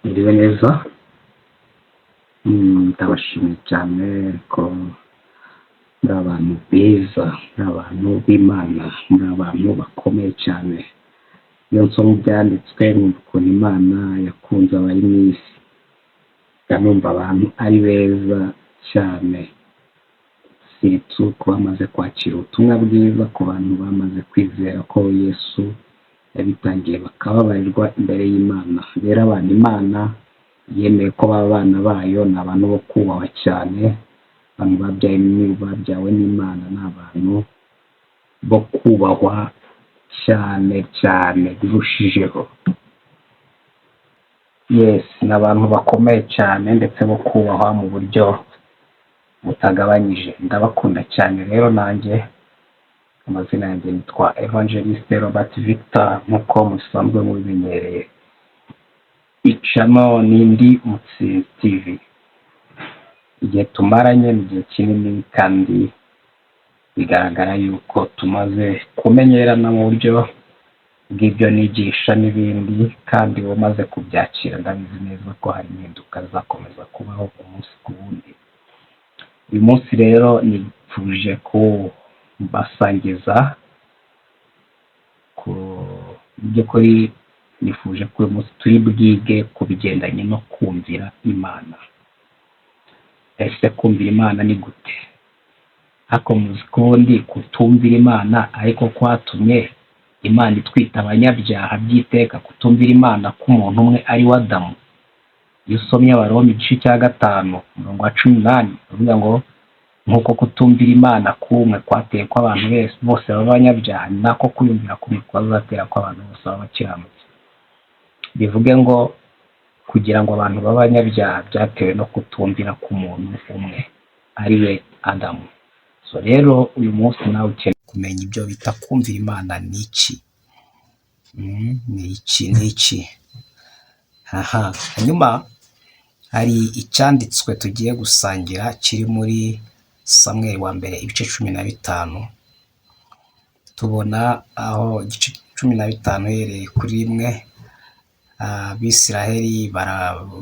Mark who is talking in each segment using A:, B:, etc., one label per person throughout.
A: Muriwe neza. Ndabashimiye cyane ko muri abantu beza, muri abantu b'Imana, muri abantu bakomeye cyane. Iyo nsoma ibyanditswe numva ukuntu Imana yakunze abari mu isi, numva abantu ari beza cyane. Sirtu ku bamaze kwakira ubutumwa bwiza, ku bantu bamaze kwizera ko Yesu yabitangiye bakababarirwa imbere y'Imana. Rero abantu Imana yemeye ko baba abana bayo, ni abantu bo kubahwa cyane. Abantu babyawe n'Imana ni abantu bo kubahwa cyane cyane birushijeho. Ni abantu bakomeye cyane ndetse bo kubahwa mu buryo butagabanyije. Ndabakunda cyane. Rero nanjye amazina yanjye nitwa Evangeliste Robert Victor, nk'uko musanzwe mubimenyereye. Icano n'indi Mutsinzi TV. Igihe tumaranye ni igihe kinini, kandi bigaragara yuko tumaze kumenyerana mu buryo bw'ibyo nigisha n'ibindi, kandi umaze kubyakira ndabizi neza ko hari impinduka zizakomeza kubaho umunsi ku wundi. Uyu munsi rero nifuje kubasangiza by'ukuri, nifuje ko uyu munsi turi bwige ku bigendanye no kumvira Imana. Ese kumvira Imana ni gute? Ariko muzi ko ubundi kutumvira Imana ariko kwatumye Imana itwita abanyabyaha by'iteka. Kutumvira Imana k'umuntu umwe ari we Adamu. Iyo usomye Abaroma igice cya 5 umurongo wa 18 uvuga ngo nk'uko kutumvira Imana kumwe kwateye ko abantu bose baba abanyabyaha, ni nako kuyumvira kumwe kwazatera ko abantu bose baba bakiranutse. Bivuge ngo kugira ngo abantu babe abanyabyaha byatewe no kutumvira k'umuntu umwe ari we Adamu. So rero uyu munsi nawe ukeneye kumenya ibyo bita kumvira Imana ni iki. Ni iki. Hanyuma hari icyanditswe tugiye gusangira kiri muri Samweli wa mbere ibice 15. Tubona aho igice 15 hereye kuri 1, Abisiraheli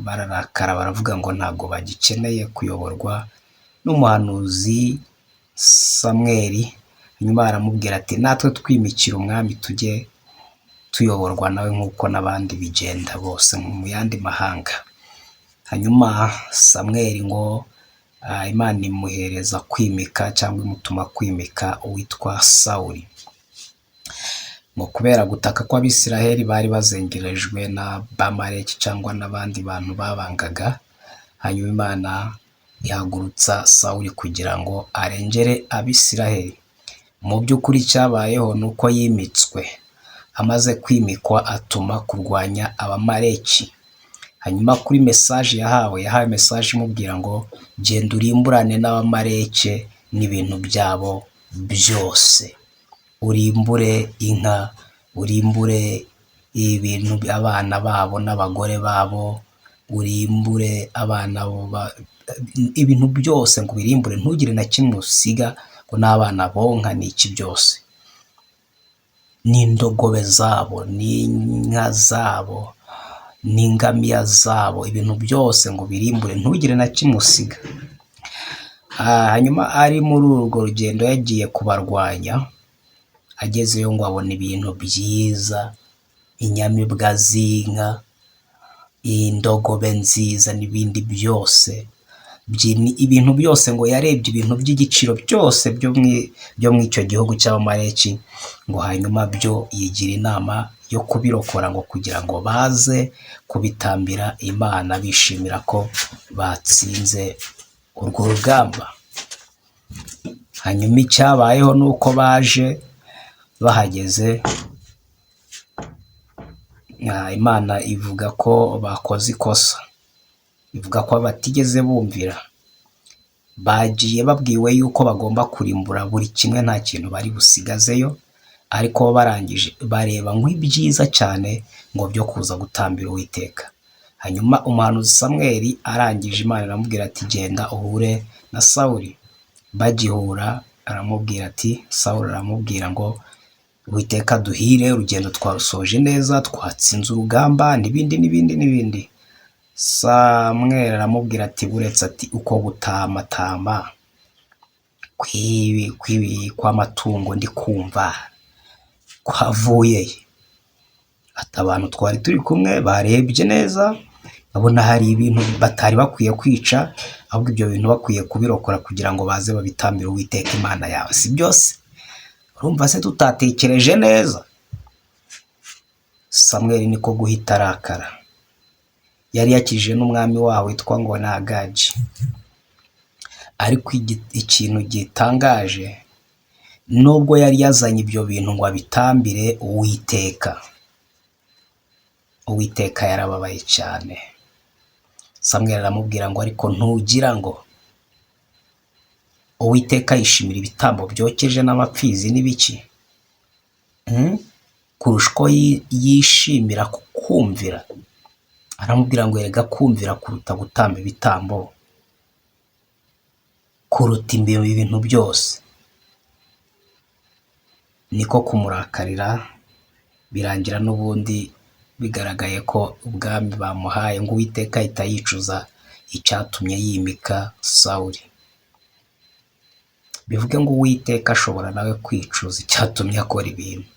A: bararakara, baravuga ngo ntabwo bagikeneye kuyoborwa n'umuhanuzi Samweli. Hanyuma aramubwira ati natwe twimikira umwami tujye tuyoborwa nawe nk'uko n'abandi bigenda bose mu yandi mahanga. Hanyuma Samweli ngo Imana imuhereza kwimika cyangwa imutuma kwimika uwitwa Sawuli. Ngo kubera gutaka kw'Abisiraheli bari bazengerejwe n'Abamaleki cyangwa n'abandi bantu babangaga, hanyuma Imana ihagurutsa Sawuli kugira ngo arengere Abisiraheli. Mu by'ukuri cyabayeho ni uko yimitswe. Amaze kwimikwa atuma kurwanya Abamaleki. Hanyuma kuri mesaje yahawe mesaje imubwira ngo genda urimburane n'Abamaleki n'ibintu byabo byose. Urimbure inka, urimbure ibintu abana babo n'abagore babo, urimbure abana ibintu byose ngo birimbure, ntugire na kimwe usiga, ngo n'abana bonka n'iki byose, n'indogobe zabo, n'inka zabo, n'ingamiya zabo, ibintu byose ngo birimbure, ntugire na kimwe usiga. Hanyuma ari muri urwo rugendo yagiye kubarwanya, agezeyo ngo abona ibintu byiza, inyamibwa z'inka, indogobe nziza n'ibindi byose. Ibintu byose ngo yarebye ibintu by'igiciro byose byo mu icyo gihugu cy'Abamaleki, ngo hanyuma byo yigira inama yo kubirokora, ngo kugira ngo baze kubitambira Imana bishimira ko batsinze urwo rugamba. Hanyuma icyabayeho ni uko baje bahageze, Imana ivuga ko bakoze ikosa, ivuga ko batigeze bumvira. Bagiye babwiwe yuko bagomba kurimbura buri kimwe, nta kintu bari busigazeyo, ariko barangije bareba ngo ibyiza cyane ngo byo kuza gutambira Uwiteka. Hanyuma umuhanuzi Samweli arangije, Imana aramubwira ati genda uhure na Sawuli. Bagihura aramubwira ati, Sawuli aramubwira ngo Uwiteka duhire, urugendo twarusoje neza, twatsinze urugamba n'ibindi. Samweli aramubwira ati buretse ati uko gutamatama kw'amatungo ndi kumva kwavuye ati abantu twari turi kumwe barebye neza babona hari ibintu batari bakwiye kwica, ahubwo ibyo bintu bakwiye kubirokora kugira ngo baze babitambire Uwiteka Imana yawe, si byose? Urumva se tutatekereje neza? Samweli niko guhita arakara. Yari yakije n'umwami wawe witwa ngo ni Agaji, ariko ikintu gitangaje, nubwo yari yazanye ibyo bintu ngo abitambire Uwiteka yarababaye cyane. Samweli aramubwira ngo ariko ntugira ngo Uwiteka yishimira ibitambo byokeje n'amapfizi n'ibiki kurusha uko yishimira kukumvira? Aramubwira ngo erega kumvira kuruta gutamba ibitambo, kuruta ibintu byose. Niko kumurakarira, birangira n'ubundi bigaragaye ko ubwami bamuhaye ngo Uwiteka ahita yicuza icyatumye yimika Sawuli. Bivuge ngo Uwiteka ashobora nawe kwicuza icyatumye akora ibintu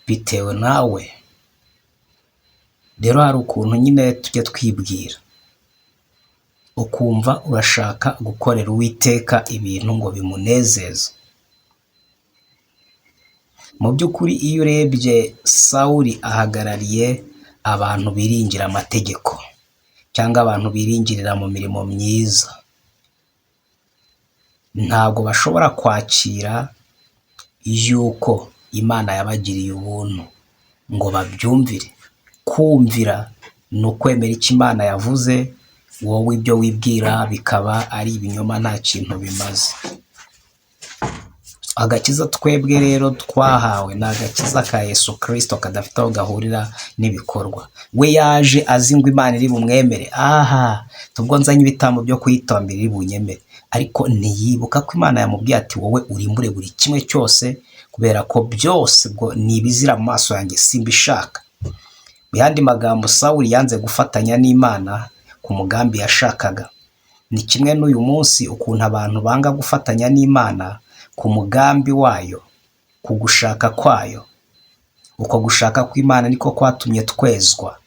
A: bitewe nawe. Rero hari ukuntu nyine tujya twibwira, ukumva urashaka gukorera Uwiteka ibintu ngo bimunezeze. Mu by'ukuri iyo urebye Sawuli ahagarariye abantu biringira amategeko cyangwa abantu biringirira mu mirimo myiza. Ntabwo bashobora kwakira yuko Imana yabagiriye ubuntu ngo babyumvire. Kumvira ni ukwemera icyo Imana yavuze, wowe ibyo wibwira bikaba ari ibinyoma, nta kintu bimaze. Agakiza twebwe rero twahawe ni agakiza ka Yesu Kristo kadafite aho gahurira n'ibikorwa. We yaje azi ngo Imana iri bumwemere, tubwo nzanye ibitambo byo kuyitambira iri bunyemere, ariko ntiyibuka ko Imana yamubwiye ati wowe urimbure buri kimwe cyose, kubera ko byose bwo ni ibizira mu maso yanjye, simbishaka. Mu yandi magambo, Sawuli yanze gufatanya n'Imana ku mugambi yashakaga. Ni kimwe n'uyu munsi ukuntu abantu banga gufatanya n'Imana ku mugambi wayo, ku gushaka kwayo. Uko gushaka kw'Imana niko kwatumye twezwa.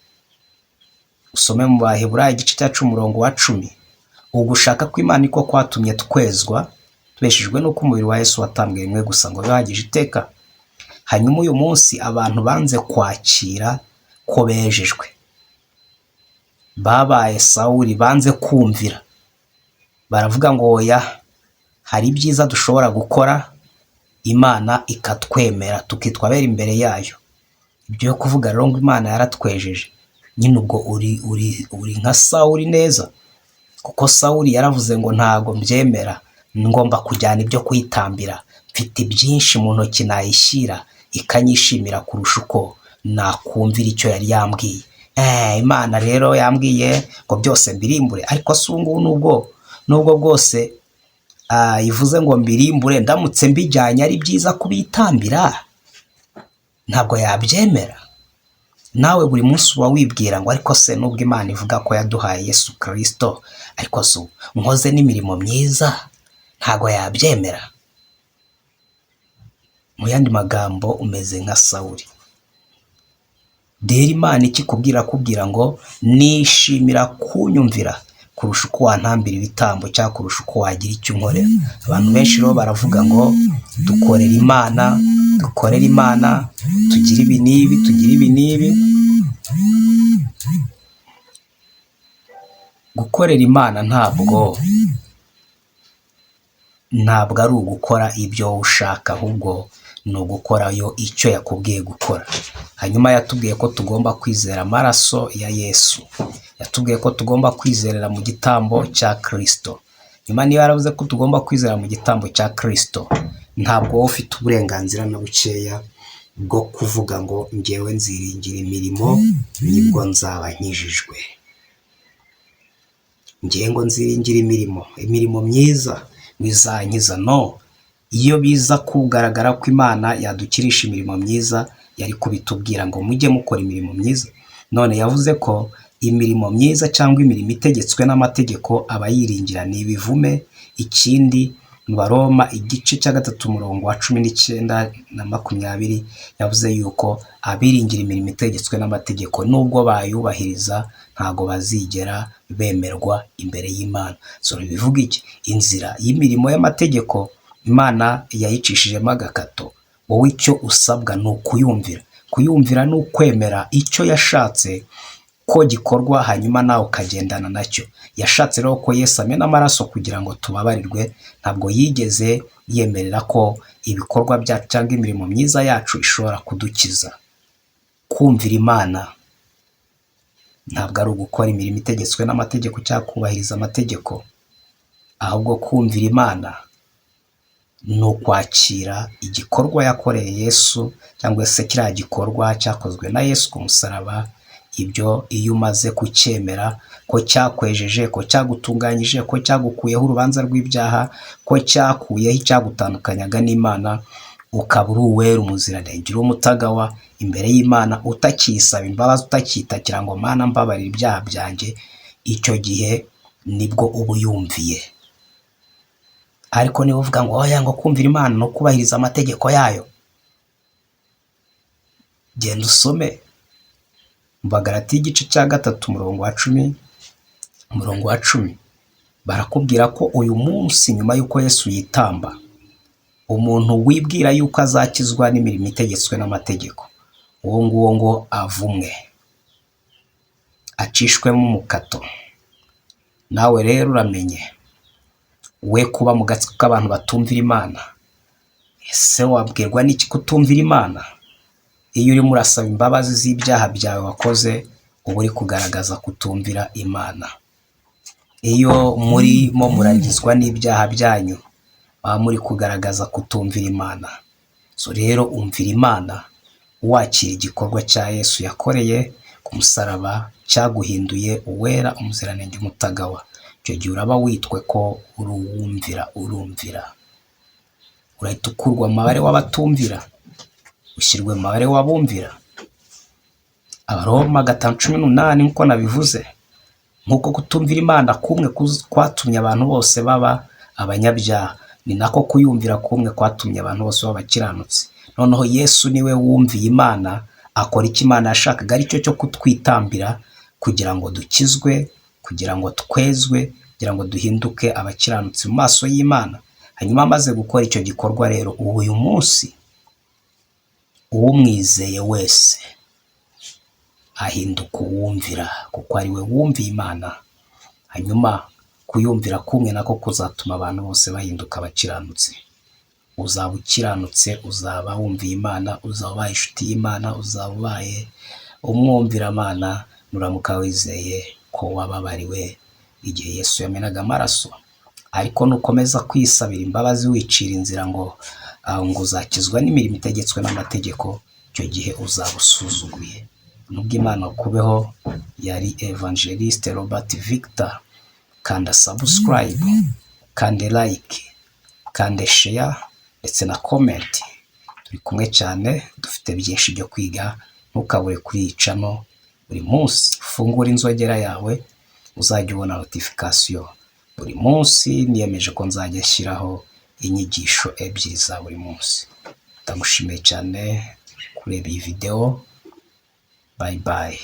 A: Usome mu Baheburayo igice cya 10:10. Ugushaka kw'Imana niko kwatumye twezwa, tubeshejwe n'uko umubiri wa Yesu watambwe rimwe gusa ngo bihagije iteka. Hanyuma uyu munsi abantu banze kwakira ko bejejwe, babaye Sawuli, banze kumvira. Baravuga ngo oya, hari ibyiza dushobora gukora Imana ikatwemera tukitwa abera imbere yayo. Ibyo yo kuvuga rero ngo Imana yaratwejeje, nyine ubwo uri nka Sawuli neza, kuko Sawuli yaravuze ngo ntago mbyemera, ngomba kujyana ibyo kuyitambira, mfite byinshi mu ntoki nayishyira ikanyishimira kurusha uko nakumvira icyo yari yambwiye. Imana rero yambwiye ngo byose mbirimbure, ariko si ubu nubwo bwose ivuze ngo mbirimbure, ndamutse mbijyanye ari byiza kubitambira, ntabwo yabyemera. Nawe buri munsi uba wibwira ngo ariko se nubwo Imana ivuga ko yaduhaye Yesu Kristo, ariko se nkoze n'imirimo myiza, ntabwo yabyemera. Mu yandi magambo umeze nka Sawuli. Rero Imana ikikubwira ngo nishimira kunyumvira kurusha uko wantambira ibitambo cyangwa kurusha uko wagira icyo unkorera. Abantu benshi rero baravuga ngo dukorera Imana, tugira ibi n'ibi. Gukorera Imana ntabwo ari ugukora ibyo ushaka, ahubwo ni ugukora yo icyo yakubwiye gukora. Hanyuma yatubwiye ko tugomba kwizera amaraso ya Yesu, yatubwiye ko tugomba kwizerera mu gitambo cya Kristo. Nyuma niba yaravuze ko tugomba kwizera mu gitambo cya Kristo, ntabwo wowe ufite uburenganzira na bukeya bwo kuvuga ngo njyewe nziringira imirimo nibwo nzaba nkijijwe. Njyewe ngo nziringira imirimo myiza bizankiza. No, iyo biza kugaragara ko Imana yadukirisha imirimo myiza, yari kubitubwira ngo mujye mukora imirimo myiza. None yavuze ko imirimo myiza cyangwa imirimo itegetswe n'amategeko abayiringira ni ibivume. Ikindi mu Baroma igice cya 3 umurongo wa 19 na 20 yavuze yuko abiringira imirimo itegetswe n'amategeko nubwo bayubahiriza ntago bazigera bemerwa imbere y'Imana. So bivuga iki? Inzira y'imirimo y'amategeko Imana yayicishijemo agakato. Wowe icyo usabwa ni ukuyumvira. Kuyumvira ni ukwemera icyo yashatse ko gikorwa, hanyuma nawe ukagendana nacyo. Yashatse rero ko Yesu amena amaraso kugira ngo tubabarirwe. Ntabwo yigeze yemerera ko ibikorwa byacu cyangwa imirimo myiza yacu ishobora kudukiza. Kumvira Imana ntabwo ari ugukora imirimo itegetswe n'amategeko cyangwa kubahiriza amategeko, ahubwo kumvira Imana ni ukwakira igikorwa yakoreye Yesu, cyangwa se kiriya gikorwa cyakozwe na Yesu ku musaraba. Ibyo iyo umaze kucyemera ko cyakwejeje, ko cyagutunganyije, ko cyagukuyeho urubanza rw'ibyaha, ko cyakuyeho icyagutandukanyaga n'Imana, ukaba uri uwera, umuziranenge, uri umutagawa imbere y'Imana, utakisaba imbabazi, utakitakira ngo Mana mbabarira ibyaha byanjye, icyo gihe nibwo uba uyumviye. Ariko niba uvuga ngo oya, ngo kumvira Imana no kubahiriza amategeko yayo, genda usome mu Bagalatiya igice cya 3 umurongo wa 10 barakubwira ko uyu munsi nyuma y'uko Yesu yitamba, umuntu wibwira yuko azakizwa n'imirimo itegetswe n'amategeko, uwo nguwo ngo avumwe, acishwemo umukato. Nawe rero uramenye, we kuba mu gatsiko k'abantu batumvira Imana. Ese wabwirwa n'iki kutumvira Imana? Iyo urimo urasaba imbabazi z'ibyaha byawe wakoze, uba uri kugaragaza kutumvira Imana. Iyo murimo muragizwa n'ibyaha byanyu, baba muri kugaragaza kutumvira Imana. So rero umvira Imana, wakira igikorwa cya Yesu yakoreye ku musaraba, cyaguhinduye uwera, umuziranenge, umutagawa. Icyo gihe uraba witwe ko urumvira. Urahita ukurwa mu mubare w'abatumvira, ushyirwe mu mubare w'abumvira. Abaroma 5:18 nk'uko nabivuze, nk'uko kutumvira Imana kumwe kwatumye abantu bose baba abanyabyaha, ni nako kuyumvira kumwe kwatumye abantu bose baba abakiranutsi. Noneho Yesu niwe wumviye Imana, akora icyo Imana yashakaga, ari cyo cyo kutwitambira kugira ngo dukizwe, kugira ngo twezwe, kugira ngo duhinduke abakiranutsi mu maso y'Imana. Hanyuma amaze gukora icyo gikorwa rero, uyu munsi uwumwizeye wese ahinduka uwumvira, kuko ari we wumviye Imana. Hanyuma kuyumvira kumwe nako kuzatuma abantu bose bahinduka abakiranutsi. Uzaba ukiranutse, uzaba wumviye Imana, uzaba ubaye inshuti y'Imana, uzaba ubaye umwumvira Imana, nuramuka wizeye ko wababariwe igihe Yesu yamenaga amaraso. Ariko nukomeza kwisabira imbabazi wicira inzira ngo uzakizwa n'imirimo itegetswe n'amategeko, icyo gihe uzaba usuzuguye. Nubwo Imana kubeho, yari Evangeliste Robert Victor. Kanda subscribe, kanda like, kanda share ndetse na comment. Turi kumwe cyane, dufite byinshi byo kwiga. Ntukabure kuri iyi channel. Buri munsi fungura inzogera yawe, uzajya ubona notification. Buri munsi niyemeje ko nzajya nshyiraho inyigisho 2 za buri munsi. Ndamushimiye cyane kureba iyi video. Bye bye.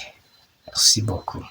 A: Merci beaucoup.